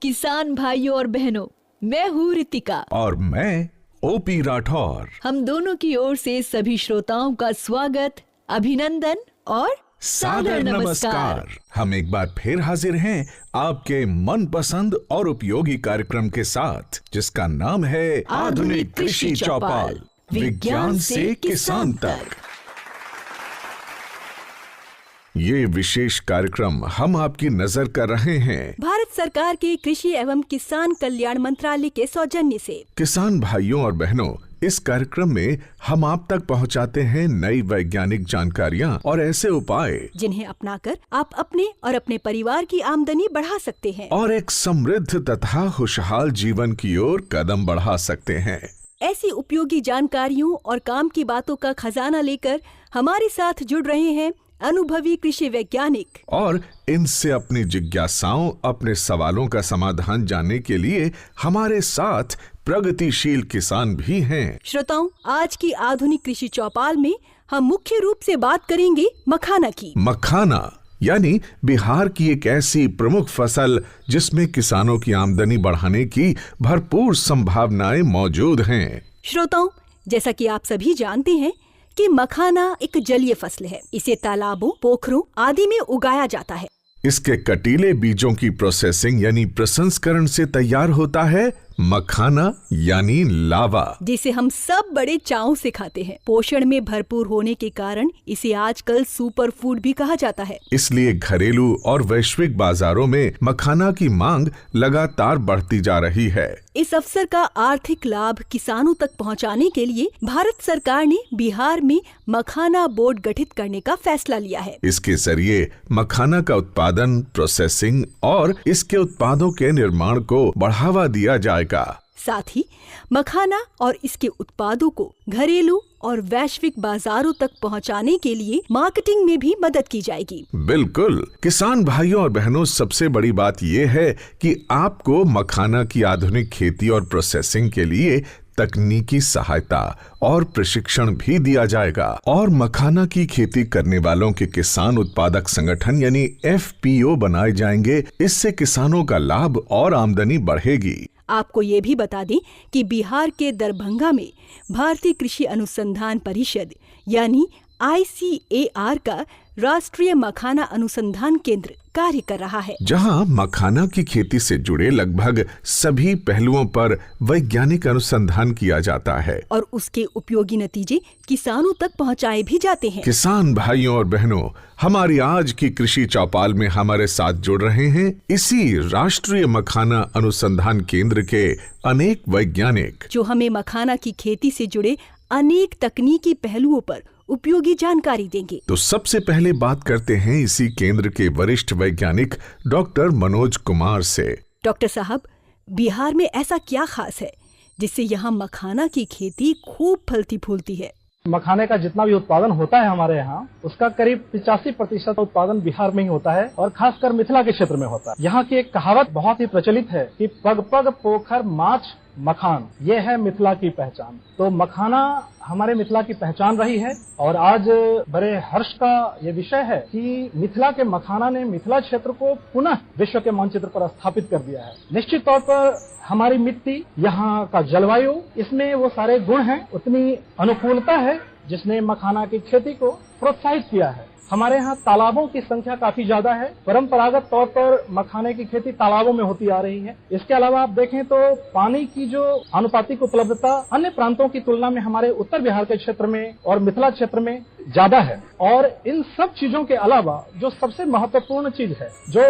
किसान भाइयों और बहनों, मैं हूँ रितिका और मैं ओपी राठौर। हम दोनों की ओर से सभी श्रोताओं का स्वागत, अभिनंदन और सादर नमस्कार। हम एक बार फिर हाजिर हैं आपके मनपसंद और उपयोगी कार्यक्रम के साथ, जिसका नाम है आधुनिक कृषि चौपाल, विज्ञान से किसान तक। ये विशेष कार्यक्रम हम आपकी नजर कर रहे हैं भारत सरकार के कृषि एवं किसान कल्याण मंत्रालय के सौजन्य से। किसान भाइयों और बहनों, इस कार्यक्रम में हम आप तक पहुंचाते हैं नई वैज्ञानिक जानकारियां और ऐसे उपाय जिन्हें अपनाकर आप अपने और अपने परिवार की आमदनी बढ़ा सकते हैं और एक समृद्ध तथा खुशहाल जीवन की ओर कदम बढ़ा सकते हैं। ऐसी उपयोगी जानकारियों और काम की बातों का खजाना लेकर हमारे साथ जुड़ रहे हैं अनुभवी कृषि वैज्ञानिक, और इनसे अपनी जिज्ञासाओं, अपने सवालों का समाधान जानने के लिए हमारे साथ प्रगतिशील किसान भी हैं। श्रोताओं, आज की आधुनिक कृषि चौपाल में हम मुख्य रूप से बात करेंगे मखाना की। मखाना यानी बिहार की एक ऐसी प्रमुख फसल जिसमें किसानों की आमदनी बढ़ाने की भरपूर संभावनाएं मौजूद हैं। श्रोताओं, जैसा कि आप सभी जानते हैं कि मखाना एक जलीय फसल है। इसे तालाबों, पोखरों आदि में उगाया जाता है। इसके कटीले बीजों की प्रोसेसिंग यानी प्रसंस्करण से तैयार होता है मखाना यानी लावा, जिसे हम सब बड़े चाव से खाते हैं। पोषण में भरपूर होने के कारण इसे आजकल सुपर फूड भी कहा जाता है। इसलिए घरेलू और वैश्विक बाजारों में मखाना की मांग लगातार बढ़ती जा रही है। इस अवसर का आर्थिक लाभ किसानों तक पहुंचाने के लिए भारत सरकार ने बिहार में मखाना बोर्ड गठित करने का फैसला लिया है। इसके जरिए मखाना का उत्पादन, प्रोसेसिंग और इसके उत्पादों के निर्माण को बढ़ावा दिया जाएगा। साथ ही मखाना और इसके उत्पादों को घरेलू और वैश्विक बाजारों तक पहुंचाने के लिए मार्केटिंग में भी मदद की जाएगी। बिल्कुल। किसान भाइयों और बहनों, सबसे बड़ी बात यह है कि आपको मखाना की आधुनिक खेती और प्रोसेसिंग के लिए तकनीकी सहायता और प्रशिक्षण भी दिया जाएगा, और मखाना की खेती करने वालों के किसान उत्पादक संगठन यानी FPO बनाए जाएंगे। इससे किसानों का लाभ और आमदनी बढ़ेगी। आपको ये भी बता दें कि बिहार के दरभंगा में भारतीय कृषि अनुसंधान परिषद यानी ICAR का राष्ट्रीय मखाना अनुसंधान केंद्र कार्य कर रहा है, जहां मखाना की खेती से जुड़े लगभग सभी पहलुओं पर वैज्ञानिक अनुसंधान किया जाता है और उसके उपयोगी नतीजे किसानों तक पहुंचाए भी जाते हैं। किसान भाइयों और बहनों, हमारी आज की कृषि चौपाल में हमारे साथ जुड़ रहे हैं इसी राष्ट्रीय मखाना अनुसंधान केंद्र के अनेक वैज्ञानिक, जो हमें मखाना की खेती से जुड़े अनेक तकनीकी पहलुओं पर उपयोगी जानकारी देंगे। तो सबसे पहले बात करते हैं इसी केंद्र के वरिष्ठ वैज्ञानिक डॉक्टर मनोज कुमार से। डॉक्टर साहब, बिहार में ऐसा क्या खास है जिससे यहाँ मखाना की खेती खूब फलती फूलती है? मखाने का जितना भी उत्पादन होता है हमारे यहाँ, उसका करीब 85% उत्पादन बिहार में ही होता है और खासकर मिथिला के क्षेत्र में होता है। यहाँ की एक कहावत बहुत ही प्रचलित है कि पग पग पोखर माछ मखान, ये है मिथिला की पहचान। तो मखाना हमारे मिथिला की पहचान रही है और आज बड़े हर्ष का ये विषय है कि मिथिला के मखाना ने मिथिला क्षेत्र को पुनः विश्व के मानचित्र पर स्थापित कर दिया है। निश्चित तौर पर हमारी मिट्टी, यहाँ का जलवायु, इसमें वो सारे गुण हैं, उतनी अनुकूलता है जिसने मखाना की खेती को प्रोत्साहित किया है। हमारे यहाँ तालाबों की संख्या काफी ज्यादा है। परंपरागत तौर पर मखाने की खेती तालाबों में होती आ रही है। इसके अलावा आप देखें तो पानी की जो आनुपातिक उपलब्धता अन्य प्रांतों की तुलना में हमारे उत्तर बिहार के क्षेत्र में और मिथिला क्षेत्र में ज्यादा है। और इन सब चीजों के अलावा जो सबसे महत्वपूर्ण चीज है जो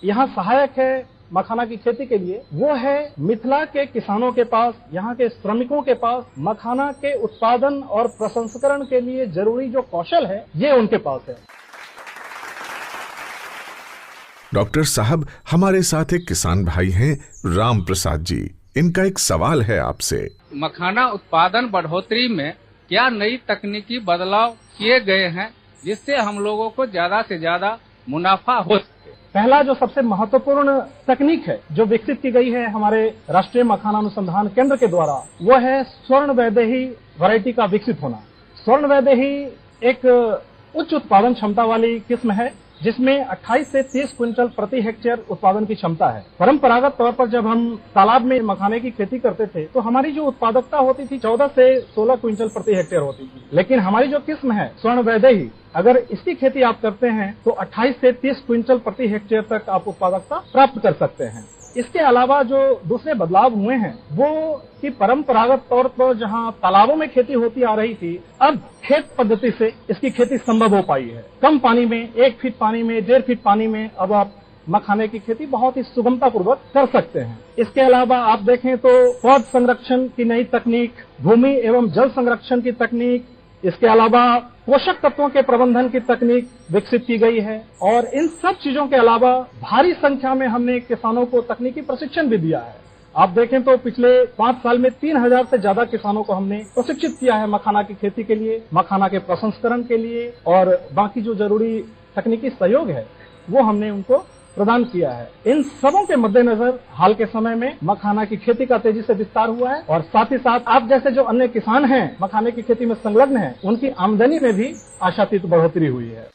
यहाँ सहायक है मखाना की खेती के लिए, वो है मिथिला के किसानों के पास, यहाँ के श्रमिकों के पास मखाना के उत्पादन और प्रसंस्करण के लिए जरूरी जो कौशल है, ये उनके पास है। डॉक्टर साहब, हमारे साथ एक किसान भाई हैं राम प्रसाद जी। इनका एक सवाल है आपसे। मखाना उत्पादन बढ़ोतरी में क्या नई तकनीकी बदलाव किए गए हैं जिससे हम लोगों को ज्यादा से ज्यादा मुनाफा हो सके? पहला जो सबसे महत्वपूर्ण तकनीक है जो विकसित की गई है हमारे राष्ट्रीय मखाना अनुसंधान केंद्र के द्वारा, वो है स्वर्ण वैदेही वैरायटी का विकसित होना। स्वर्ण वैदेही एक उच्च उत्पादन क्षमता वाली किस्म है जिसमें 28 से 30 क्विंटल प्रति हेक्टेयर उत्पादन की क्षमता है। परंपरागत तौर पर जब हम तालाब में मखाने की खेती करते थे तो हमारी जो उत्पादकता होती थी 14 से 16 क्विंटल प्रति हेक्टेयर होती थी, लेकिन हमारी जो किस्म है स्वर्ण वैदेही, अगर इसकी खेती आप करते हैं तो 28 से 30 क्विंटल प्रति हेक्टेयर तक आप उत्पादकता प्राप्त कर सकते हैं। इसके अलावा जो दूसरे बदलाव हुए हैं वो कि परंपरागत तौर पर जहां तालाबों में खेती होती आ रही थी, अब खेत पद्धति से इसकी खेती संभव हो पाई है। कम पानी में, 1 फीट पानी में, 1.5 फीट पानी में अब आप मखाने की खेती बहुत ही सुगमता पूर्वक कर सकते हैं। इसके अलावा आप देखें तो पौध संरक्षण की नई तकनीक, भूमि एवं जल संरक्षण की तकनीक, इसके अलावा पोषक तत्वों के प्रबंधन की तकनीक विकसित की गई है और इन सब चीजों के अलावा भारी संख्या में हमने किसानों को तकनीकी प्रशिक्षण भी दिया है। आप देखें तो पिछले 5 साल में 3000 से ज्यादा किसानों को हमने प्रशिक्षित किया है मखाना की खेती के लिए, मखाना के प्रसंस्करण के लिए, और बाकी जो जरूरी तकनीकी सहयोग है वो हमने उनको प्रदान किया है। इन सबों के मद्देनजर हाल के समय में मखाना की खेती का तेजी से विस्तार हुआ है और साथ ही साथ आप जैसे जो अन्य किसान हैं मखाने की खेती में संलग्न हैं, उनकी आमदनी में भी आशातीत बढ़ोतरी हुई है।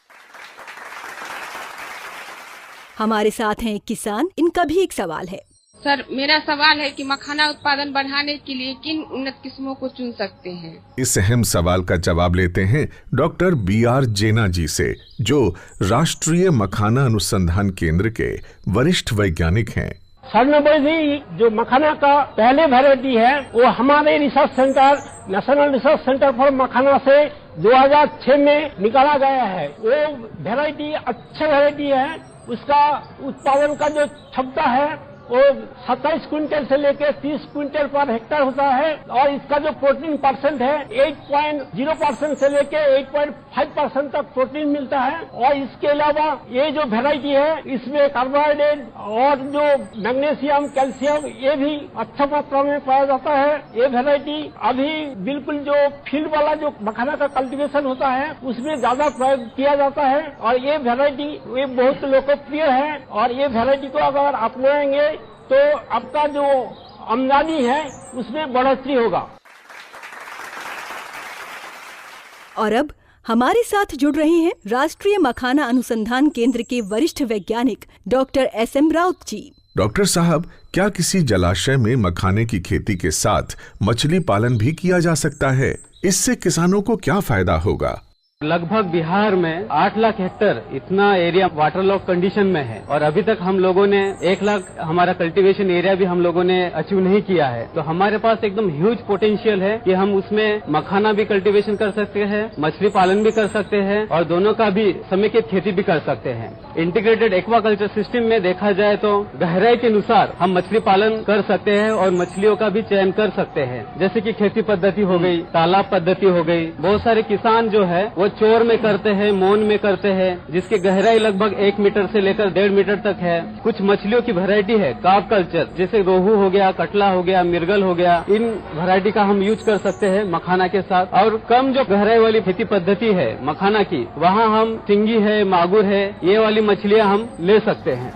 हमारे साथ हैं एक किसान, इनका भी एक सवाल है। सर, मेरा सवाल है कि मखाना उत्पादन बढ़ाने के लिए किन उन्नत किस्मों को चुन सकते हैं? इस अहम सवाल का जवाब लेते हैं डॉक्टर BR जेना जी से, जो राष्ट्रीय मखाना अनुसंधान केंद्र के वरिष्ठ वैज्ञानिक हैं। स्वर्णवैदेही जो मखाना का पहले वैरायटी है वो हमारे research centre, national research centre for makhana से 2006 में निकाला गया है। वो वैरायटी अच्छा वैरायटी है। उसका उत्पादन का जो क्षमता है वो 27 क्विंटल से लेकर 30 क्विंटल पर हेक्टेयर होता है और इसका जो प्रोटीन परसेंट है 8.0% से लेकर 8.5% तक प्रोटीन मिलता है। और इसके अलावा ये जो वैरायटी है इसमें कार्बोहाइड्रेट और जो मैग्नीशियम, कैल्शियम ये भी अच्छा मात्रा में पाया जाता है। ये वैरायटी अभी बिल्कुल जो फील्ड वाला जो मखाना का कल्टीवेशन होता है उसमें ज्यादा प्रयोग किया जाता है और ये वैरायटी ये बहुत लोकप्रिय है और ये वैरायटी को अगर अपनाएंगे तो आपका जो आमदनी है उसमें बढ़ोतरी होगा। और अब हमारे साथ जुड़ रहे हैं राष्ट्रीय मखाना अनुसंधान केंद्र के वरिष्ठ वैज्ञानिक डॉक्टर SM राउत जी। डॉक्टर साहब, क्या किसी जलाशय में मखाने की खेती के साथ मछली पालन भी किया जा सकता है? इससे किसानों को क्या फायदा होगा? लगभग बिहार में 8 लाख हेक्टेयर इतना एरिया वाटर लॉक कंडीशन में है और अभी तक हम लोगों ने 1 लाख हमारा कल्टीवेशन एरिया भी हम लोगों ने अचीव नहीं किया है। तो हमारे पास एकदम ह्यूज पोटेंशियल है कि हम उसमें मखाना भी कल्टीवेशन कर सकते हैं, मछली पालन भी कर सकते हैं और दोनों का भी समेकित खेती भी कर सकते हैं। इंटीग्रेटेड एक्वाकल्चर सिस्टम में देखा जाए तो गहराई के अनुसार हम मछली पालन कर सकते हैं और मछलियों का भी चयन कर सकते हैं, जैसे कि खेती पद्धति हो गई, तालाब पद्धति हो गई। बहुत सारे किसान जो है वो चोर में करते हैं, मौन में करते हैं, जिसकी गहराई लगभग 1 मीटर से लेकर 1.5 मीटर तक है। कुछ मछलियों की वैरायटी है कार्प कल्चर, जैसे रोहू हो गया, कटला हो गया, मिर्गल हो गया। इन वैरायटी का हम यूज कर सकते हैं मखाना के साथ। और कम जो गहराई वाली खेती पद्धति है मखाना की, वहाँ हम सिंगी है, मागुर है, ये वाली मछलियाँ हम ले सकते हैं।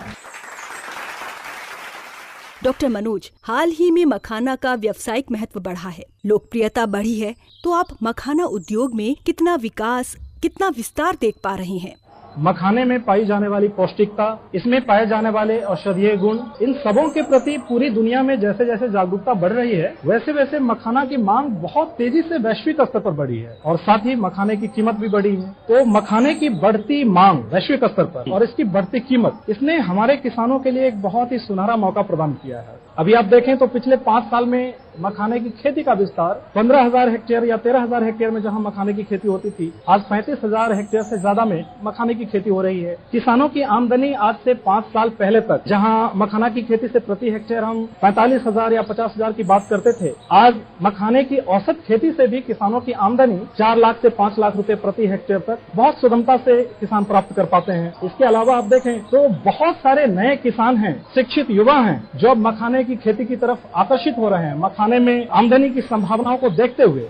डॉक्टर मनोज, हाल ही में मखाना का व्यावसायिक महत्व बढ़ा है, लोकप्रियता बढ़ी है, तो आप मखाना उद्योग में कितना विकास, कितना विस्तार देख पा रहे हैं? मखाने में पाई जाने वाली पौष्टिकता, इसमें पाए जाने वाले औषधीय गुण, इन सबों के प्रति पूरी दुनिया में जैसे जैसे जागरूकता बढ़ रही है वैसे वैसे मखाना की मांग बहुत तेजी से वैश्विक स्तर पर बढ़ी है और साथ ही मखाने की कीमत भी बढ़ी है। तो मखाने की बढ़ती मांग वैश्विक स्तर पर और इसकी बढ़ती कीमत, इसने हमारे किसानों के लिए एक बहुत ही सुनहरा मौका प्रदान किया है। अभी आप देखें तो पिछले 5 साल में मखाने की खेती का विस्तार 15,000 हेक्टेयर या 13,000 हेक्टेयर में जहां मखाने की खेती होती थी, आज 35,000 हेक्टेयर से ज्यादा में मखाने की खेती हो रही है। किसानों की आमदनी आज से 5 साल पहले तक जहां मखाना की खेती से प्रति हेक्टेयर हम 45,000 या 50,000 की बात करते थे, आज मखाने की औसत खेती से भी किसानों की आमदनी 4 लाख से 5 लाख रुपए प्रति हेक्टेयर तक बहुत सुगमता से किसान प्राप्त कर पाते हैं। इसके अलावा आप देखें तो बहुत सारे नए किसान हैं, शिक्षित युवा हैं, जो अब मखाने की खेती की तरफ आकर्षित हो रहे हैं, मखाने में आमदनी की संभावनाओं को देखते हुए।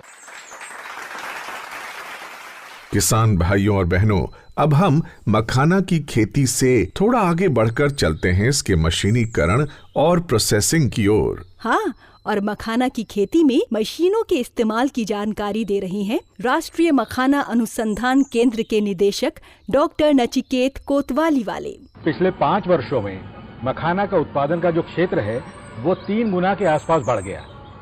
किसान भाइयों और बहनों, अब हम मखाना की खेती से थोड़ा आगे बढ़कर चलते हैं इसके मशीनीकरण और प्रोसेसिंग की ओर। हाँ, और मखाना की खेती में मशीनों के इस्तेमाल की जानकारी दे रही हैं राष्ट्रीय मखाना अनुसंधान केंद्र के निदेशक डॉक्टर नचिकेत कोतवाली वाले। पिछले 5 वर्षों में मखाना का उत्पादन का जो क्षेत्र है वो 3 गुना के आसपास बढ़ गया।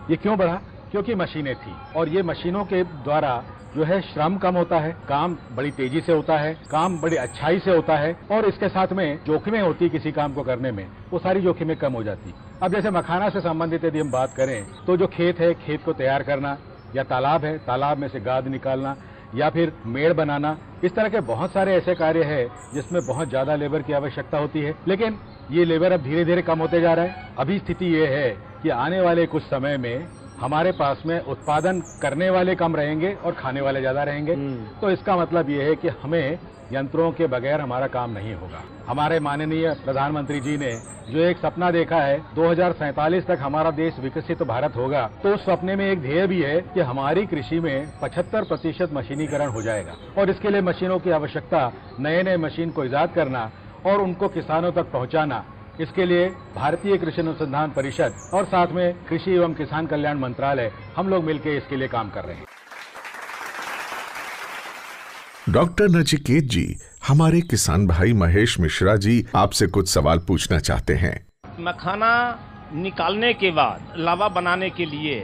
ये क्यों बढ़ा? क्योंकि मशीनें थी और ये मशीनों के द्वारा जो है श्रम कम होता है, काम बड़ी तेजी से होता है, काम बड़ी अच्छाई से होता है और इसके साथ में जोखिमें होती किसी काम को करने में, वो सारी जोखिमें कम हो जाती। अब जैसे मखाना से संबंधित यदि हम बात करें तो जो खेत है, खेत को तैयार करना, या तालाब है, तालाब में से गाद निकालना, या फिर मेड़ बनाना, इस तरह के बहुत सारे ऐसे कार्य है जिसमें बहुत ज्यादा लेबर की आवश्यकता होती है। लेकिन ये लेबर अब धीरे धीरे कम होते जा रहा है। अभी स्थिति ये है कि आने वाले कुछ समय में हमारे पास में उत्पादन करने वाले कम रहेंगे और खाने वाले ज्यादा रहेंगे। तो इसका मतलब ये है कि हमें यंत्रों के बगैर हमारा काम नहीं होगा। हमारे माननीय प्रधानमंत्री जी ने जो एक सपना देखा है 2047 तक हमारा देश विकसित भारत होगा, तो उस सपने में एक ध्येय भी है कि हमारी कृषि में 75% मशीनीकरण हो जाएगा और इसके लिए मशीनों की आवश्यकता, नए नए मशीन को ईजाद करना और उनको किसानों तक पहुंचाना, इसके लिए भारतीय कृषि अनुसंधान परिषद और साथ में कृषि एवं किसान कल्याण मंत्रालय हम लोग मिलकर इसके लिए काम कर रहे हैं। डॉक्टर नचिकेत जी, हमारे किसान भाई महेश मिश्रा जी आपसे कुछ सवाल पूछना चाहते हैं। मखाना निकालने के बाद लावा बनाने के लिए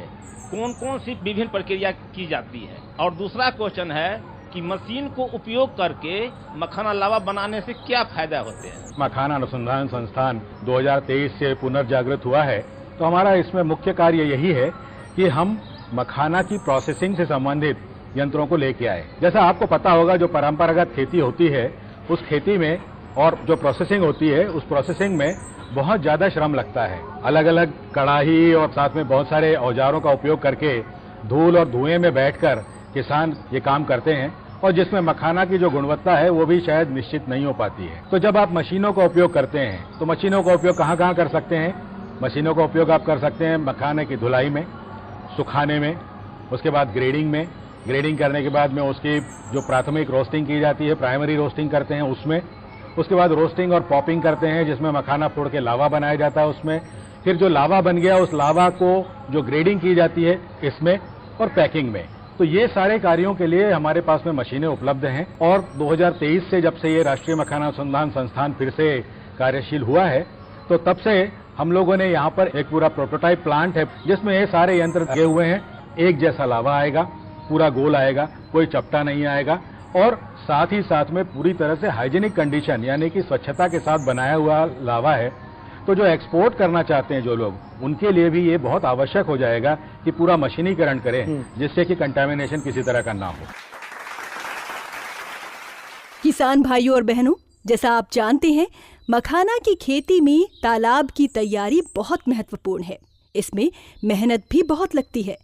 कौन कौन सी विभिन्न प्रक्रिया की जाती है, और दूसरा क्वेश्चन है कि मशीन को उपयोग करके मखाना लावा बनाने से क्या फायदा होते हैं? मखाना अनुसंधान संस्थान 2023 से पुनर्जागृत हुआ है, तो हमारा इसमें मुख्य कार्य यही है कि हम मखाना की प्रोसेसिंग से संबंधित यंत्रों को लेके आए। जैसा आपको पता होगा, जो परंपरागत खेती होती है उस खेती में और जो प्रोसेसिंग होती है उस प्रोसेसिंग में बहुत ज्यादा श्रम लगता है। अलग अलग कड़ाही और साथ में बहुत सारे औजारों का उपयोग करके धूल और धुएं में बैठकर किसान ये काम करते हैं और जिसमें मखाना की जो गुणवत्ता है वो भी शायद निश्चित नहीं हो पाती है। तो जब आप मशीनों का उपयोग करते हैं तो मशीनों का उपयोग कहाँ कहाँ कर सकते हैं? मशीनों का उपयोग आप कर सकते हैं मखाने की धुलाई में, सुखाने में, उसके बाद ग्रेडिंग में, ग्रेडिंग करने के बाद में उसकी जो प्राथमिक रोस्टिंग की जाती है, प्राइमरी रोस्टिंग करते हैं उसमें, उसके बाद रोस्टिंग और पॉपिंग करते हैं जिसमें मखाना फोड़ के लावा बनाया जाता है उसमें, फिर जो लावा बन गया उस लावा को जो ग्रेडिंग की जाती है इसमें, और पैकिंग में। तो ये सारे कार्यों के लिए हमारे पास में मशीनें उपलब्ध हैं और 2023 से जब से ये राष्ट्रीय मखाना अनुसंधान संस्थान फिर से कार्यशील हुआ है तो तब से हम लोगों ने यहाँ पर एक पूरा प्रोटोटाइप प्लांट है जिसमें ये सारे यंत्र लगे हुए हैं। एक जैसा लावा आएगा, पूरा गोल आएगा, कोई चपटा नहीं आएगा और साथ ही साथ में पूरी तरह से हाइजीनिक कंडीशन यानी कि स्वच्छता के साथ बनाया हुआ लावा है। तो जो एक्सपोर्ट करना चाहते हैं जो लोग, उनके लिए भी ये बहुत आवश्यक हो जाएगा कि पूरा मशीनीकरण करें जिससे कि कंटामिनेशन किसी तरह का ना हो। किसान भाइयों और बहनों, जैसा आप जानते हैं मखाना की खेती में तालाब की तैयारी बहुत महत्वपूर्ण है। इसमें मेहनत भी बहुत लगती है।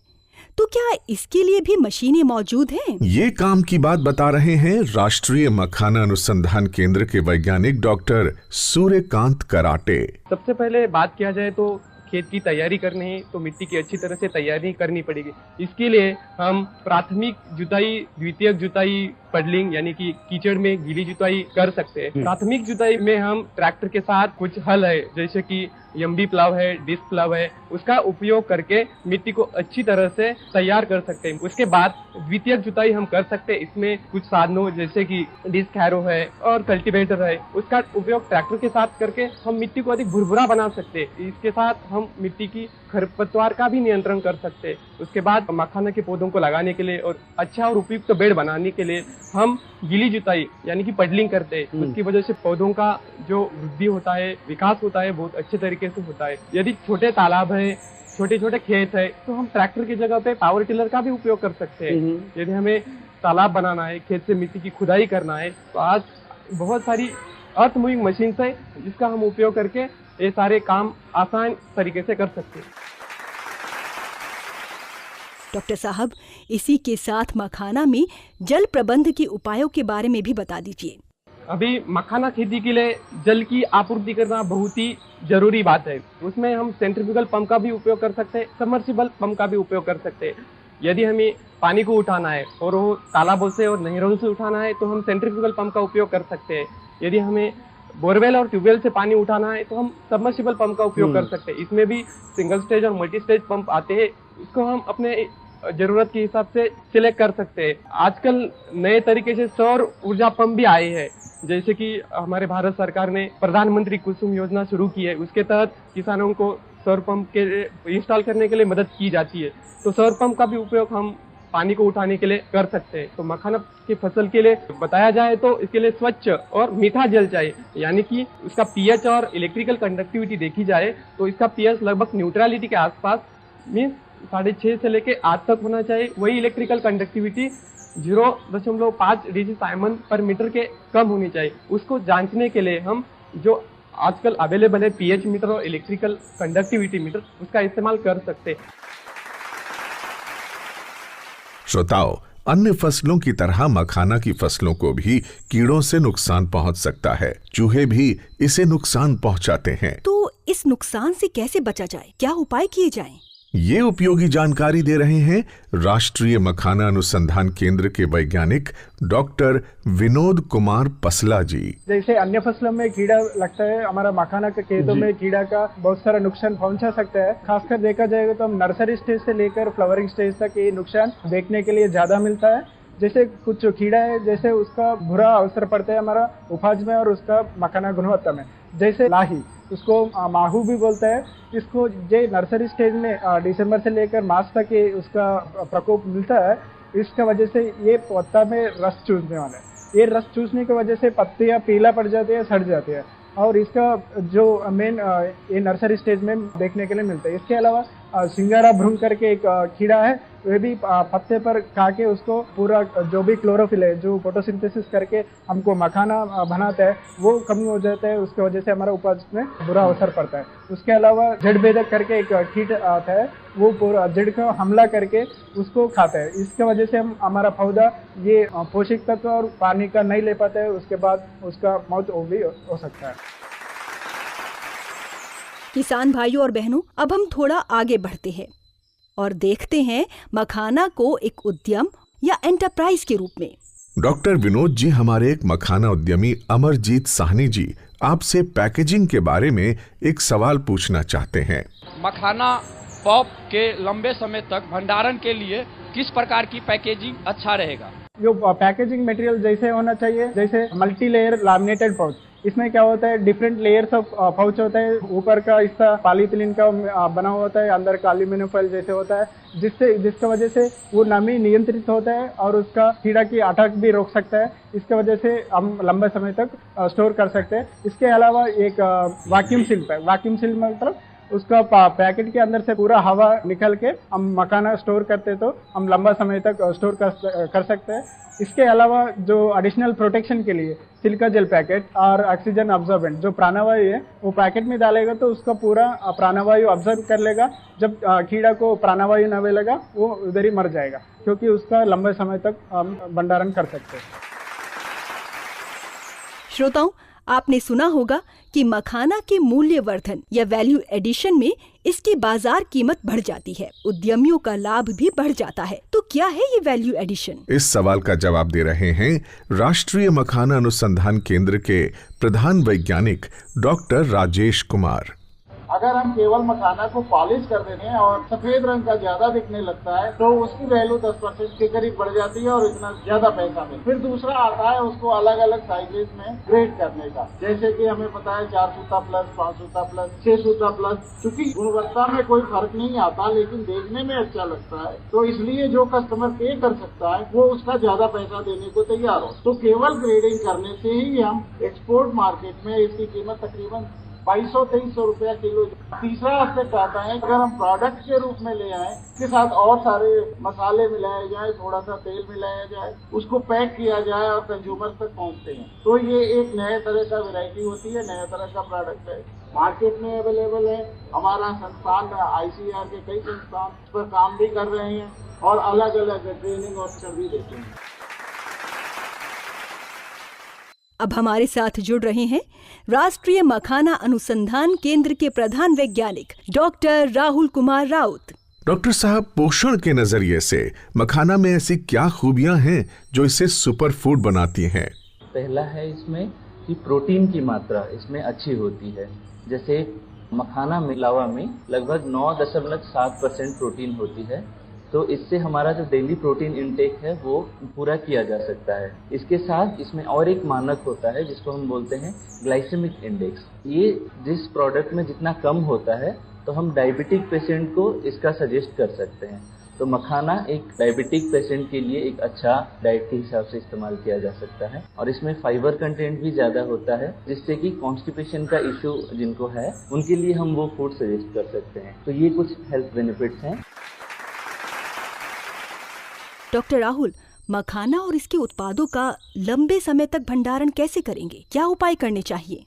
तो क्या इसके लिए भी मशीनें मौजूद हैं? ये काम की बात बता रहे हैं राष्ट्रीय मखाना अनुसंधान केंद्र के वैज्ञानिक डॉक्टर सूर्यकांत कराटे। सबसे पहले बात किया जाए तो खेत की तैयारी करनी है तो मिट्टी की अच्छी तरह से तैयारी करनी पड़ेगी। इसके लिए हम प्राथमिक जुताई, द्वितीयक जुताई, पडलिंग यानी कि कीचड़ में गीली जुताई कर सकते हैं। प्राथमिक जुताई में हम ट्रैक्टर के साथ कुछ हल है जैसे कि एमडी प्लाव है, डिस्क प्लाव है, उसका उपयोग करके मिट्टी को अच्छी तरह से तैयार कर सकते हैं। उसके बाद द्वितीयक जुताई हम कर सकते हैं। इसमें कुछ साधनों जैसे कि डिस्क हैरो है और कल्टीवेटर है, उसका उपयोग ट्रैक्टर के साथ करके हम मिट्टी को अधिक भुरभुरा बना सकते हैं। इसके साथ हम मिट्टी की खरपतवार का भी नियंत्रण कर सकते हैं। उसके बाद मखाना के पौधों को लगाने के लिए और अच्छा और उपयुक्त बेड बनाने के लिए हम गीली जुताई यानी कि पडलिंग करते हैं। उसकी वजह से पौधों का जो वृद्धि होता है, विकास होता है, बहुत अच्छे तरीके से होता है। यदि छोटे तालाब है, छोटे छोटे खेत है तो हम ट्रैक्टर की जगह पे पावर टिलर का भी उपयोग कर सकते हैं। यदि हमें तालाब बनाना है, खेत से मिट्टी की खुदाई करना है तो आज बहुत सारी अर्थ मूविंग मशीन है जिसका हम उपयोग करके ये सारे काम आसान तरीके से कर सकते हैं। डॉक्टर साहब, इसी के साथ मखाना में जल प्रबंध के उपायों के बारे में भी बता दीजिए। अभी मखाना खेती के लिए जल की आपूर्ति करना बहुत ही जरूरी बात है। उसमें हम सेंट्रीफ्यूगल पंप का भी उपयोग कर सकते हैं, सबमर्सिबल पंप का भी उपयोग कर सकते हैं। यदि हमें पानी को उठाना है और वो तालाबों से और नहरों से उठाना है तो हम सेंट्रीफ्यूगल पंप का उपयोग कर सकते हैं। यदि हमें बोरवेल और ट्यूबवेल से पानी उठाना है तो हम सबमर्सिबल पंप का उपयोग कर सकते हैं। इसमें भी सिंगल स्टेज और मल्टी स्टेज पंप आते हैं, इसको हम अपने जरूरत के हिसाब से सिलेक्ट कर सकते हैं। आजकल नए तरीके से सौर ऊर्जा पंप भी आए हैं, जैसे कि हमारे भारत सरकार ने प्रधानमंत्री कुसुम योजना शुरू की है, उसके तहत किसानों को सौर पंप के इंस्टॉल करने के लिए मदद की जाती है। तो सौर पंप का भी उपयोग हम पानी को उठाने के लिए कर सकते हैं। तो मखाना की फसल के लिए बताया जाए तो इसके लिए स्वच्छ और मीठा जल चाहिए, यानी कि उसका पीएच और इलेक्ट्रिकल कंडक्टिविटी देखी जाए तो इसका पीएच लगभग न्यूट्रलिटी के आसपास मीन्स 6.5 से लेके 8 तक होना चाहिए। वही इलेक्ट्रिकल कंडक्टिविटी 0.5 डेसीसाइमन पर मीटर के कम होनी चाहिए। उसको जांचने के लिए हम जो आजकल अवेलेबल है पीएच मीटर और इलेक्ट्रिकल कंडक्टिविटी मीटर, उसका इस्तेमाल कर सकते हैं। श्रोताओ, अन्य फसलों की तरह मखाना की फसलों को भी कीड़ों से नुकसान पहुंच सकता है। चूहे भी इसे नुकसान पहुंचाते हैं। तो इस नुकसान से कैसे बचा जाए, क्या उपाय किए जाएं? ये उपयोगी जानकारी दे रहे हैं राष्ट्रीय मखाना अनुसंधान केंद्र के वैज्ञानिक डॉक्टर विनोद कुमार पसला जी। जैसे अन्य फसलों में कीड़ा लगता है, हमारा मखाना के खेतों में कीड़ा का बहुत सारा नुकसान पहुंचा सकता है। खासकर देखा जाएगा तो हम नर्सरी स्टेज से लेकर फ्लावरिंग स्टेज तक ये नुकसान देखने के लिए ज्यादा मिलता है। जैसे कुछ कीड़ा है, जैसे उसका बुरा असर पड़ता है हमारा उपज में और उसका मखाना गुणवत्ता में। जैसे लाही, उसको माहू भी बोलता है। इसको जो नर्सरी स्टेज में दिसंबर से लेकर मार्च तक ये उसका प्रकोप मिलता है। इसका वजह से ये पत्ता में रस चूसने वाला है। ये रस चूसने की वजह से पत्तियां पीला पड़ जाती है, सड़ जाती है, और इसका जो मेन ये नर्सरी स्टेज में देखने के लिए मिलता है। इसके अलावा सिंगारा भ्रूण करके एक कीड़ा है, वह भी पत्ते पर खा के उसको पूरा जो भी क्लोरोफिल है, जो फोटोसिंथेसिस करके हमको मखाना बनाता है, वो कम हो जाता है। उसकी वजह से हमारा उपज में बुरा असर पड़ता है। उसके अलावा जड़ बेधक करके एक कीट आता है, वो पूरा जड़ का हमला करके उसको खाता है। इसके वजह से हमारा पौधा ये पोषक तत्व और पानी का नहीं ले पाता है, उसके बाद उसका मौत भी हो सकता है। किसान भाइयों और बहनों, अब हम थोड़ा आगे बढ़ते हैं और देखते हैं मखाना को एक उद्यम या एंटरप्राइज के रूप में। डॉक्टर विनोद जी हमारे एक मखाना उद्यमी अमरजीत साहनी जी आपसे पैकेजिंग के बारे में एक सवाल पूछना चाहते हैं। मखाना पॉप के लंबे समय तक भंडारण के लिए किस प्रकार की पैकेजिंग अच्छा रहेगा? जो पैकेजिंग मटेरियल जैसे होना चाहिए, जैसे मल्टी लेयर लैमिनेटेड पाउच। इसमें क्या होता है, डिफरेंट लेयर्स ऑफ पाउच होता है। ऊपर का हिस्सा पॉलीथिलीन का बना होता है, अंदर का एल्यूमिनियम फॉइल जैसे होता है, जिसका वजह से वो नमी नियंत्रित होता है और उसका कीड़ा की अटैक भी रोक सकता है। इसके वजह से हम लंबे समय तक स्टोर कर सकते हैं। इसके अलावा एक वैक्यूम सील है। वैक्यूम सील मतलब उसका पैकेट के अंदर से पूरा हवा निकल के हम मखाना स्टोर करते तो हम लंबा समय तक स्टोर कर सकते हैं। इसके अलावा जो एडिशनल प्रोटेक्शन के लिए सिलिका जेल पैकेट और ऑक्सीजन अब्जॉर्बेंट जो प्राणवायु है वो पैकेट में डालेगा तो उसका पूरा प्राणवायु ऑब्जर्व कर लेगा। जब कीड़ा को प्राणवायु न मिलेगा वो उधर ही मर जाएगा, क्योंकि उसका लंबे समय तक हम भंडारण कर सकते हैं। श्रोताओं, आपने सुना होगा कि मखाना के मूल्य वर्धन या वैल्यू एडिशन में इसकी बाजार कीमत बढ़ जाती है, उद्यमियों का लाभ भी बढ़ जाता है। तो क्या है ये वैल्यू एडिशन? इस सवाल का जवाब दे रहे हैं राष्ट्रीय मखाना अनुसंधान केंद्र के प्रधान वैज्ञानिक डॉक्टर राजेश कुमार। अगर हम केवल मखाना को पॉलिश कर देते हैं और सफेद रंग का ज्यादा दिखने लगता है तो उसकी वैल्यू 10% के करीब बढ़ जाती है और इतना ज्यादा पैसा मिलता है। फिर दूसरा आता है उसको अलग अलग साइजेस में ग्रेड करने का, जैसे कि हमें पता है 4 सूता प्लस, 5 सूता प्लस, 6 सूता प्लस। चूंकि गुणवत्ता में कोई फर्क नहीं आता लेकिन देखने में अच्छा लगता है, तो इसलिए जो कस्टमर पे कर सकता है वो उसका ज्यादा पैसा देने को तैयार हो। तो केवल ग्रेडिंग करने से ही हम एक्सपोर्ट मार्केट में इसकी कीमत तकरीबन 2200-2300 रुपया किलो। तीसरा एस्पेक्ट आता है, अगर हम प्रोडक्ट के रूप में ले आए के साथ और सारे मसाले मिलाए जाए, थोड़ा सा तेल मिलाया जाए, उसको पैक किया जाए और कंज्यूमर तक पहुंचते हैं, तो ये एक नए तरह का वैरायटी होती है, नए तरह का प्रोडक्ट है, मार्केट में अवेलेबल है। हमारा संस्थान ICAR के कई संस्थान पर काम भी कर रहे हैं और अलग अलग ट्रेनिंग ऑफिसर भी देते हैं। अब हमारे साथ जुड़ रहे हैं राष्ट्रीय मखाना अनुसंधान केंद्र के प्रधान वैज्ञानिक डॉक्टर राहुल कुमार राउत। डॉक्टर साहब, पोषण के नजरिए से मखाना में ऐसी क्या खूबियां हैं जो इसे सुपर फूड बनाती हैं? पहला है इसमें कि प्रोटीन की मात्रा इसमें अच्छी होती है। जैसे मखाना में, लावा में लगभग 9.7% प्रोटीन होती है, तो इससे हमारा जो डेली प्रोटीन इनटेक है वो पूरा किया जा सकता है। इसके साथ इसमें और एक मानक होता है जिसको हम बोलते हैं ग्लाइसेमिक इंडेक्स। ये जिस प्रोडक्ट में जितना कम होता है तो हम डायबिटिक पेशेंट को इसका सजेस्ट कर सकते हैं। तो मखाना एक डायबिटिक पेशेंट के लिए एक अच्छा डाइट के हिसाब से इस्तेमाल किया जा सकता है, और इसमें फाइबर कंटेंट भी ज्यादा होता है, जिससे कि कॉन्स्टिपेशन का इश्यू जिनको है उनके लिए हम वो फूड सजेस्ट कर सकते हैं। तो ये कुछ हेल्थ बेनिफिट्स हैं। डॉक्टर राहुल, मखाना और इसके उत्पादों का लंबे समय तक भंडारण कैसे करेंगे? क्या उपाय करने चाहिए?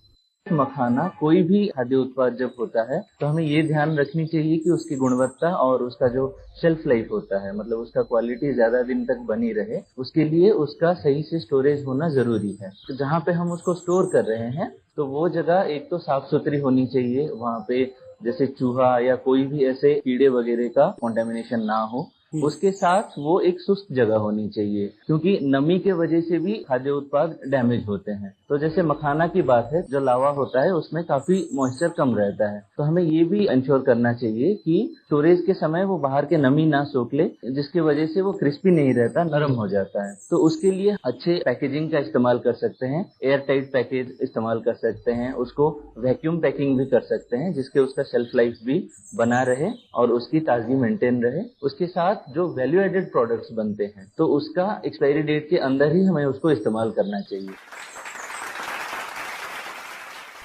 मखाना कोई भी खाद्य उत्पाद जब होता है तो हमें ये ध्यान रखनी चाहिए कि उसकी गुणवत्ता और उसका जो शेल्फ लाइफ होता है, मतलब उसका क्वालिटी ज्यादा दिन तक बनी रहे, उसके लिए उसका सही से स्टोरेज होना जरूरी है। तो जहाँ पे हम उसको स्टोर कर रहे हैं तो वो जगह एक तो साफ सुथरी होनी चाहिए, वहाँ पे जैसे चूहा या कोई भी ऐसे कीड़े वगैरह का कॉन्टेमिनेशन ना हो। उसके साथ वो एक शुष्क जगह होनी चाहिए, क्योंकि नमी के वजह से भी खाद्य उत्पाद डैमेज होते हैं। तो जैसे मखाना की बात है, जो लावा होता है उसमें काफी मॉइस्चर कम रहता है, तो हमें ये भी इंश्योर करना चाहिए कि स्टोरेज के समय वो बाहर के नमी ना सोख ले, जिसकी वजह से वो क्रिस्पी नहीं रहता, नरम हो जाता है। तो उसके लिए अच्छे पैकेजिंग का इस्तेमाल कर सकते हैं, एयर टाइट पैकेज इस्तेमाल कर सकते हैं, उसको वैक्यूम पैकिंग भी कर सकते हैं जिसके उसका शेल्फ लाइफ भी बना रहे और उसकी ताजगी मेंटेन रहे। उसके साथ जो वैल्यू एडेड प्रोडक्ट्स बनते हैं तो उसका एक्सपायरी डेट के अंदर ही हमें उसको इस्तेमाल करना चाहिए।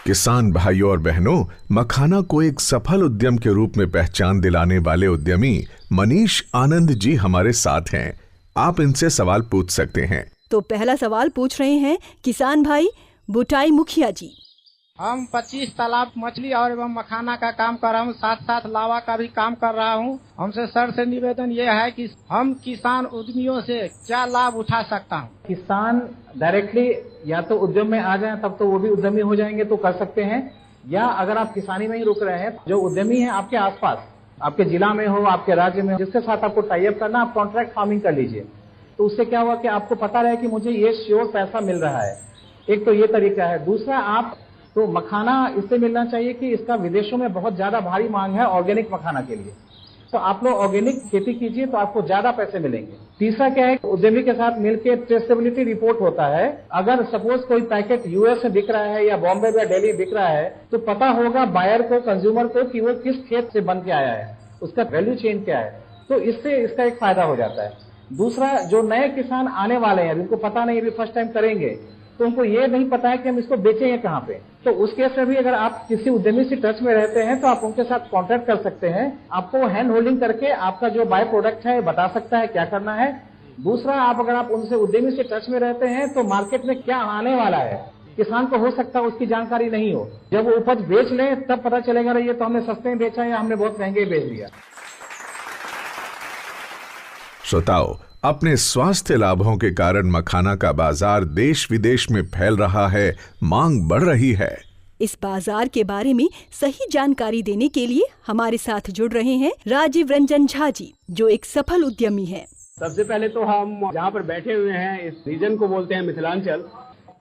किसान भाइयों और बहनों, मखाना को एक सफल उद्यम के रूप में पहचान दिलाने वाले उद्यमी मनीष आनंद जी हमारे साथ हैं। आप इनसे सवाल पूछ सकते हैं। तो पहला सवाल पूछ रहे हैं किसान भाई बुटाई मुखिया जी। हम 25 तालाब मछली और एवं मखाना का काम कर रहा हूँ, साथ साथ लावा का भी काम कर रहा हूँ। हमसे सर से निवेदन ये है कि हम किसान उद्यमियों से क्या लाभ उठा सकता हूँ? किसान डायरेक्टली या तो उद्यम में आ जाएं तब तो वो भी उद्यमी हो जाएंगे तो कर सकते हैं, या अगर आप किसानी में ही रुक रहे हैं, जो उद्यमी है आपके आसपास, आपके जिला में हो, आपके राज्य में हो, जिसके साथ आपको टाई अप करना, आप कॉन्ट्रैक्ट फार्मिंग कर लीजिए। तो उससे क्या हुआ कि आपको पता रहे कि मुझे ये श्योर पैसा मिल रहा है। एक तो ये तरीका है। दूसरा, आप तो मखाना इससे मिलना चाहिए कि इसका विदेशों में बहुत ज्यादा भारी मांग है ऑर्गेनिक मखाना के लिए, तो आप लोग ऑर्गेनिक खेती कीजिए तो आपको ज्यादा पैसे मिलेंगे। तीसरा क्या है, उद्यमी के साथ मिलकर ट्रेसेबिलिटी रिपोर्ट होता है। अगर सपोज कोई पैकेट यूएस में बिक रहा है या बॉम्बे या दिल्ली बिक रहा है तो पता होगा बायर को, कंज्यूमर को, कि वो किस खेत से बन के आया है, उसका वैल्यू चेन क्या है। तो इससे इसका एक फायदा हो जाता है। दूसरा, जो नए किसान आने वाले हैं जिनको पता नहीं, अभी फर्स्ट टाइम करेंगे, तो उनको ये नहीं पता है कि हम इसको बेचेंगे कहाँ पे। तो उस केस में भी अगर आप किसी उद्यमी से टच में रहते हैं तो आप उनके साथ कांटेक्ट कर सकते हैं। आपको हैंड होल्डिंग करके आपका जो बाय प्रोडक्ट है बता सकता है क्या करना है। दूसरा, अगर आप उनसे उद्यमी से टच में रहते हैं तो मार्केट में क्या आने वाला है, किसान को हो सकता है उसकी जानकारी नहीं हो। जब वो उपज बेच ले तब पता चलेगा ये तो हमने सस्ते में बेचा या हमने बहुत महंगे बेच दिया। श्रोताओ, अपने स्वास्थ्य लाभों के कारण मखाना का बाजार देश विदेश में फैल रहा है, मांग बढ़ रही है। इस बाजार के बारे में सही जानकारी देने के लिए हमारे साथ जुड़ रहे हैं राजीव रंजन झा जी, जो एक सफल उद्यमी हैं। सबसे पहले तो हम जहाँ पर बैठे हुए हैं इस रीजन को बोलते हैं मिथिलांचल।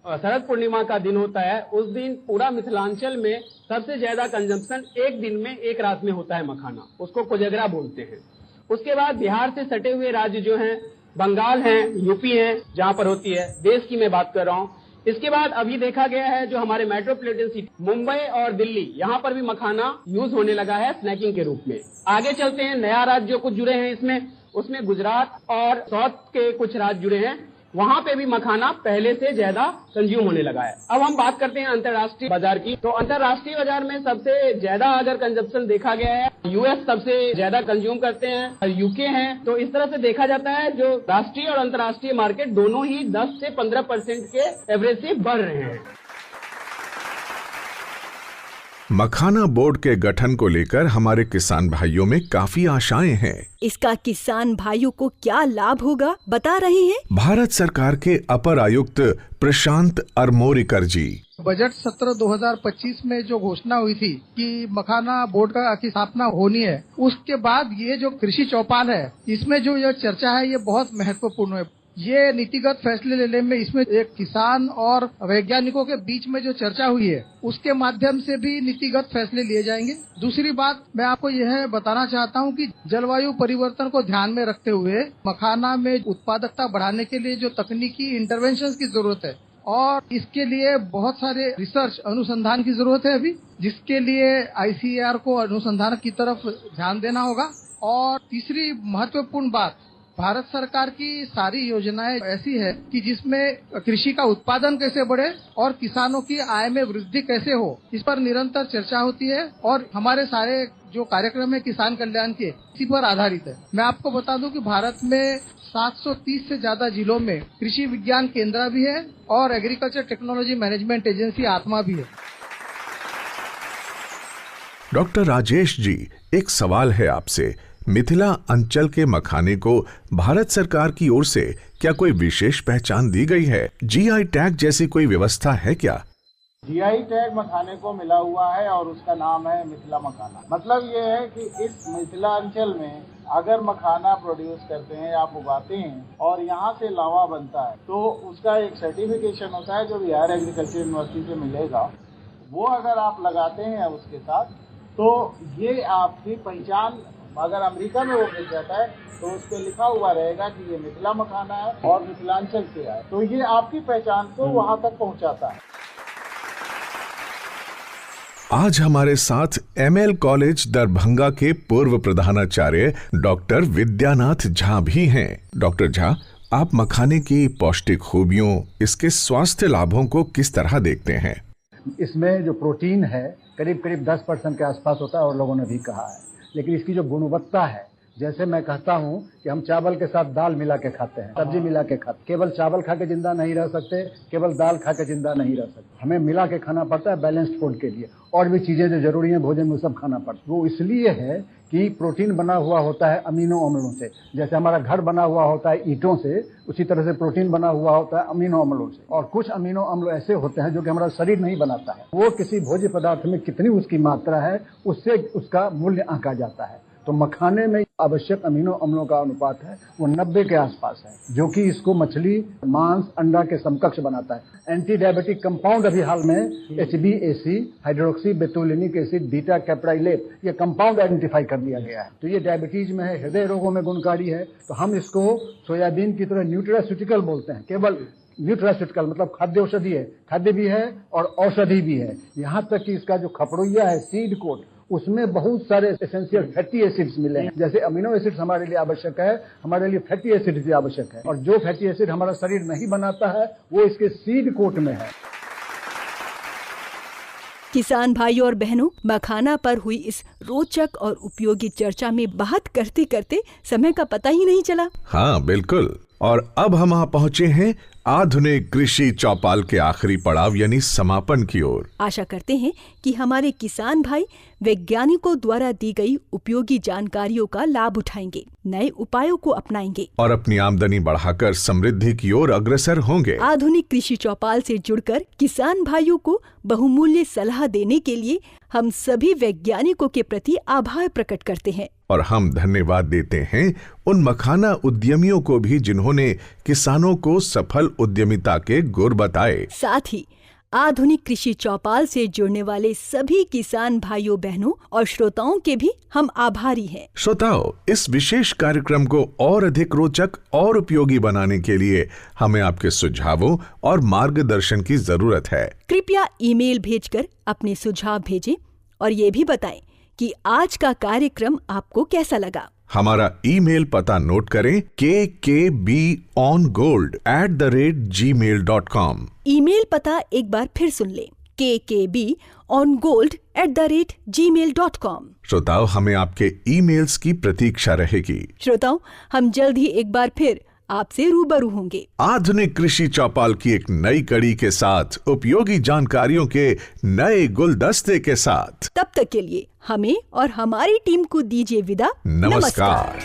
शरद पूर्णिमा का दिन होता है, उस दिन पूरा मिथिलांचल में सबसे ज्यादा कंजम्पशन एक दिन में, एक रात में होता है मखाना, उसको कोजगरा बोलते हैं। उसके बाद बिहार से सटे हुए राज्य जो हैं, बंगाल हैं, यूपी हैं, जहाँ पर होती है, देश की मैं बात कर रहा हूँ। इसके बाद अभी देखा गया है जो हमारे मेट्रोपॉलिटन सिटी मुंबई और दिल्ली, यहाँ पर भी मखाना यूज होने लगा है स्नैकिंग के रूप में। आगे चलते हैं, नया राज्य जो कुछ जुड़े हैं इसमें, उसमें गुजरात और साउथ के कुछ राज्य जुड़े हैं, वहाँ पे भी मखाना पहले से ज्यादा कंज्यूम होने लगा है। अब हम बात करते हैं अंतर्राष्ट्रीय बाजार की। तो अंतर्राष्ट्रीय बाजार में सबसे ज्यादा अगर कंजप्शन देखा गया है, यूएस सबसे ज्यादा कंज्यूम करते हैं, यूके हैं। तो इस तरह से देखा जाता है जो राष्ट्रीय और अंतर्राष्ट्रीय मार्केट दोनों ही 10 से 15% के एवरेज से बढ़ रहे हैं। मखाना बोर्ड के गठन को लेकर हमारे किसान भाइयों में काफी आशाएं हैं। इसका किसान भाइयों को क्या लाभ होगा, बता रहे हैं भारत सरकार के अपर आयुक्त प्रशांत अरमोरिकर जी। बजट सत्र 2025 में जो घोषणा हुई थी कि मखाना बोर्ड की स्थापना होनी है, उसके बाद ये जो कृषि चौपाल है, इसमें जो यह चर्चा है ये बहुत महत्वपूर्ण है। ये नीतिगत फैसले लेने में इसमें एक किसान और वैज्ञानिकों के बीच में जो चर्चा हुई है उसके माध्यम से भी नीतिगत फैसले लिए जाएंगे। दूसरी बात मैं आपको यह बताना चाहता हूं कि जलवायु परिवर्तन को ध्यान में रखते हुए मखाना में उत्पादकता बढ़ाने के लिए जो तकनीकी इंटरवेंशन की जरूरत है और इसके लिए बहुत सारे रिसर्च अनुसंधान की जरूरत है अभी, जिसके लिए ICAR को अनुसंधान की तरफ ध्यान देना होगा। और तीसरी महत्वपूर्ण बात, भारत सरकार की सारी योजनाएं ऐसी है कि जिसमें कृषि का उत्पादन कैसे बढ़े और किसानों की आय में वृद्धि कैसे हो, इस पर निरंतर चर्चा होती है और हमारे सारे जो कार्यक्रम है किसान कल्याण के इसी पर आधारित है। मैं आपको बता दूं कि भारत में 730 से ज्यादा जिलों में कृषि विज्ञान केंद्र भी है और एग्रीकल्चर टेक्नोलॉजी मैनेजमेंट एजेंसी आत्मा भी है। डॉक्टर राजेश जी, एक सवाल है आपसे। मिथिला अंचल के मखाने को भारत सरकार की ओर से क्या कोई विशेष पहचान दी गई है? GI टैग जैसी कोई व्यवस्था है क्या? GI टैग मखाने को मिला हुआ है और उसका नाम है मिथिला मखाना। मतलब ये है कि इस मिथिला अंचल में अगर मखाना प्रोड्यूस करते हैं, आप उगाते हैं और यहाँ से लावा बनता है तो उसका एक सर्टिफिकेशन होता है जो बिहार एग्रीकल्चर यूनिवर्सिटी से मिलेगा। वो अगर आप लगाते हैं उसके साथ तो ये आपकी पहचान, अगर अमेरिका में वो मिल जाता है तो उस पर लिखा हुआ रहेगा कि ये मिथिला मखाना है और मिथिलांचल से है, तो ये आपकी पहचान को वहाँ तक पहुँचाता है। आज हमारे साथ ML कॉलेज दरभंगा के पूर्व प्रधानाचार्य डॉक्टर विद्यानाथ झा भी हैं। डॉक्टर झा, आप मखाने की पौष्टिक खूबियों, इसके स्वास्थ्य लाभों को किस तरह देखते हैं? इसमें जो प्रोटीन है करीब 10% के आसपास होता है और लोगों ने भी कहा है, लेकिन इसकी जो गुणवत्ता है, जैसे मैं कहता हूँ कि हम चावल के साथ दाल मिला के खाते हैं, सब्जी मिला के खाते, केवल चावल खा के जिंदा नहीं रह सकते, केवल दाल खा के जिंदा नहीं रह सकते, हमें मिला के खाना पड़ता है बैलेंस्ड फूड के लिए। और भी चीजें जो जरूरी है भोजन में सब खाना पड़ता है। वो इसलिए है कि प्रोटीन बना हुआ होता है अमीनो अम्लों से। जैसे हमारा घर बना हुआ होता है ईंटों से, उसी तरह से प्रोटीन बना हुआ होता है अमीनो अम्लों से। और कुछ अमीनो अम्ल ऐसे होते हैं जो कि हमारा शरीर नहीं बनाता है, वो किसी भोज्य पदार्थ में कितनी उसकी मात्रा है उससे उसका मूल्य आंका जाता है। तो मखाने में आवश्यक अमीनो अम्लों का अनुपात है वो 90 के आसपास है, जो कि इसको मछली, मांस, अंडा के समकक्ष बनाता है। एंटी डायबिटिक कंपाउंड अभी हाल में HbAC, हाइड्रोक्सी बेतुलिनिक एसिड, बीटा कैप्राइलेट, ये कंपाउंड आइडेंटिफाई कर लिया गया है। तो ये डायबिटीज में है, हृदय रोगों में गुणकारी है। तो हम इसको सोयाबीन की तरह न्यूट्रास्यूटिकल बोलते हैं। केवल न्यूट्रास्यूटिकल मतलब खाद्य औषधि है, खाद्य भी है और औषधि भी है। यहाँ तक कि इसका जो खपड़ुइया है, सीड कोट, उसमें बहुत सारे एसेंशियल फैटी एसिड्स मिले हैं। जैसे अमीनो एसिड्स हमारे लिए आवश्यक है, हमारे लिए फैटी एसिड भी आवश्यक है। और जो फैटी एसिड हमारा शरीर नहीं बनाता है वो इसके सीड कोट में है। किसान भाइयों और बहनों, मखाना पर हुई इस रोचक और उपयोगी चर्चा में बात करते करते समय का पता ही नहीं चला। हाँ बिल्कुल। और अब हम वहाँ पहुँचे हैं आधुनिक कृषि चौपाल के आखिरी पड़ाव यानी समापन की ओर। आशा करते हैं कि हमारे किसान भाई वैज्ञानिकों द्वारा दी गई उपयोगी जानकारियों का लाभ उठाएंगे, नए उपायों को अपनाएंगे और अपनी आमदनी बढ़ाकर समृद्धि की ओर अग्रसर होंगे। आधुनिक कृषि चौपाल से जुड़कर किसान भाइयों को बहुमूल्य सलाह देने के लिए हम सभी वैज्ञानिकों के प्रति आभार प्रकट करते हैं। और हम धन्यवाद देते हैं उन मखाना उद्यमियों को भी जिन्होंने किसानों को सफल उद्यमिता के गुर बताए। साथ ही आधुनिक कृषि चौपाल से जुड़ने वाले सभी किसान भाइयों बहनों और श्रोताओं के भी हम आभारी हैं। श्रोताओं, इस विशेष कार्यक्रम को और अधिक रोचक और उपयोगी बनाने के लिए हमें आपके सुझावों और मार्गदर्शन की जरूरत है। कृपया ईमेल भेजकर अपने सुझाव भेजें और ये भी बताएं कि आज का कार्यक्रम आपको कैसा लगा। हमारा ईमेल पता नोट करें, kkbongold@gmail.com। ईमेल पता एक बार फिर सुन लें, kkbongold@gmail.com। श्रोताओं, हमें आपके ईमेल्स की प्रतीक्षा रहेगी। श्रोताओं, हम जल्द ही एक बार फिर आपसे रूबरू होंगे आधुनिक कृषि चौपाल की एक नई कड़ी के साथ, उपयोगी जानकारियों के नए गुलदस्ते के साथ। तब तक के लिए हमें और हमारी टीम को दीजिए विदा। नमस्कार।